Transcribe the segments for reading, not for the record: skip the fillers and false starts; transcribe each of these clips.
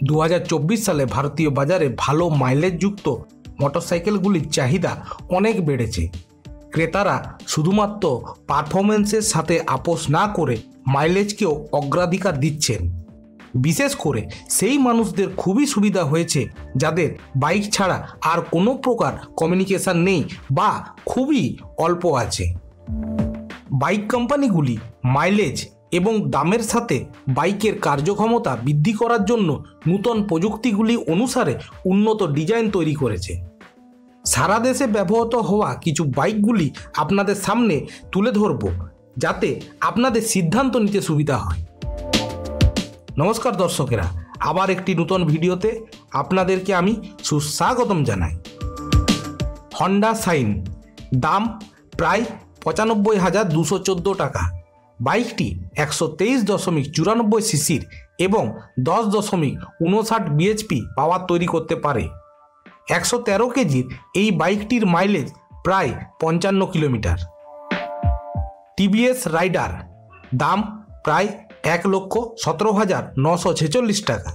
2024 সালে ভারতীয় বাজারে ভালো মাইলেজযুক্ত মোটরসাইকেলগুলির চাহিদা অনেক বেড়েছে। ক্রেতারা শুধুমাত্র পারফরমেন্সের সাথে আপোষ না করে মাইলেজকেও অগ্রাধিকার দিচ্ছেন। বিশেষ করে সেই মানুষদের খুবই সুবিধা হয়েছে যাদের বাইক ছাড়া আর কোনো প্রকার কমিউনিকেশন নেই বা খুবই অল্প আছে। বাইক কোম্পানিগুলি মাইলেজ এবং দামের সাথে বাইকের কার্যক্ষমতা বৃদ্ধি করার জন্য নূতন প্রযুক্তিগুলি অনুসারে উন্নত ডিজাইন তৈরি করেছে। সারা দেশে ব্যবহৃত হওয়া কিছু বাইকগুলি আপনাদের সামনে তুলে ধরব, যাতে আপনাদের সিদ্ধান্ত নিতে সুবিধা হয়। নমস্কার দর্শকেরা, আবার একটি নতুন ভিডিওতে আপনাদেরকে আমি সুস্বাগতম জানাই। হন্ডা সাইন, দাম প্রায় 95,214 টাকা। বাইকটি 123.94 সিসির এবং 10.59 বিএইচপি পাওয়ার তৈরি করতে পারে। 113 কেজির এই বাইকটির মাইলেজ প্রায় 55 কিলোমিটার। টিভিএস রাইডার, দাম প্রায় 1,17,946 টাকা।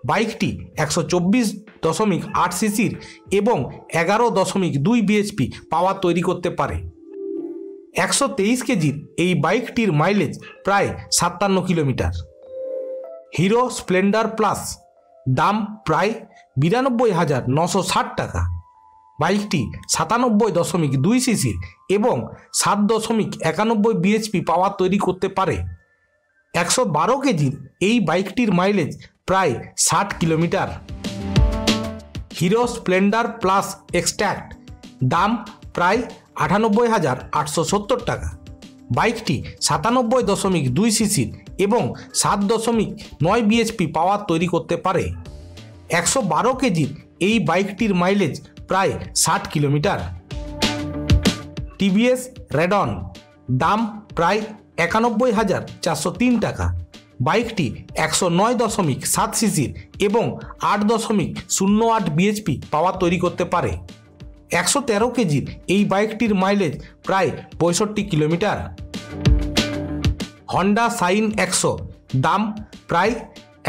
বাইকটি 124.8 সিসির এবং 11.2 বিএইচপি পাওয়ার তৈরি করতে পারে। 123 কেজির এই বাইকটির মাইলেজ প্রায় 57 কিলোমিটার। হিরো স্প্লেন্ডার প্লাস, দাম প্রায় 92,960 টাকা। বাইকটি 97.2 সিসির এবং 7.91 বিএইচপি পাওয়ার তৈরি করতে পারে। 112 কেজির এই বাইকটির মাইলেজ প্রায় 60 কিলোমিটার। হিরো স্প্লেন্ডার প্লাস এক্সট্যাক্ট, দাম প্রায় 98,870 টাকা। বাইকটি 97.2 সিসির এবং 7.9 বিএইচপি পাওয়ার তৈরি করতে পারে। 112 কেজির এই বাইকটির মাইলেজ প্রায় 60 কিলোমিটার। টিভিএস রেডন, দাম প্রায় 91,403 টাকা। বাইকটি 109.7 সিসির এবং 8.08 বিএইচপি পাওয়ার তৈরি করতে পারে। 113 কেজির এই বাইকটির মাইলেজ প্রায় 65 কিলোমিটার। হন্ডা সাইন 100, দাম প্রায়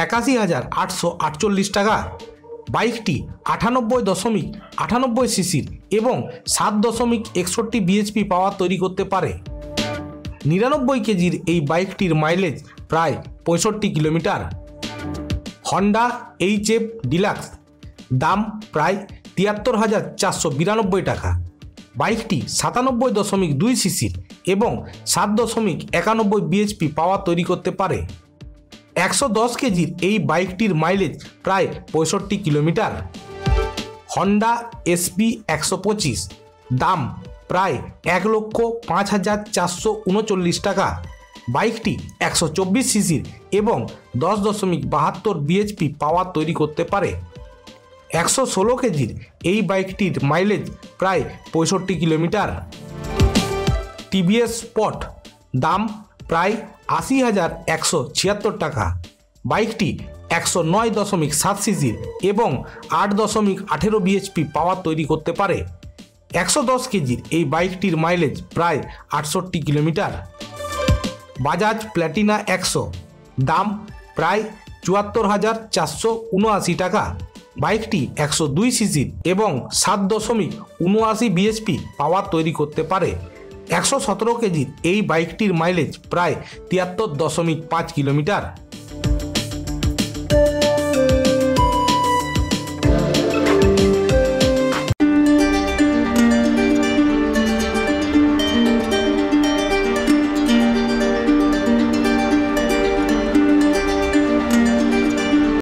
81,848 টাকা। বাইকটি 98.98 সিসির এবং 7.61 বিএইচপি পাওয়ার তৈরি করতে পারে। 99 কেজির এই বাইকটির মাইলেজ প্রায় 65 কিলোমিটার। হন্ডা HF ডিলাক্স, দাম প্রায় 73,492 টাকা। বাইকটি 97.2 সিসির এবং 7.91 বিএইচপি পাওয়ার তৈরি করতে পারে। 110 কেজির এই বাইকটির মাইলেজ প্রায় 65 কিলোমিটার। হন্ডা SB 125, দাম প্রায় 1,05,439 টাকা। বাইকটি 124 সিসির এবং 10.72 বিএইচপি পাওয়ার তৈরি করতে পারে। 116 কেজির এই বাইকটির মাইলেজ প্রায় 65 কিলোমিটার। টিভিএস স্পট, দাম প্রায় 80,176 টাকা। বাইকটি 109.7 সিসির এবং 8.18 বিএইচপি পাওয়ার তৈরি করতে পারে। 110 কেজির এই বাইকটির মাইলেজ প্রায় 68 কিলোমিটার। বাজাজ প্ল্যাটিনা 100, দাম প্রায় 74,479 টাকা। বাইকটি 102 সিসির এবং 7.79 বিএইচপি পাওয়ার তৈরি করতে পারে। 117 কেজির এই বাইকটির মাইলেজ প্রায় 73.5 কিলোমিটার।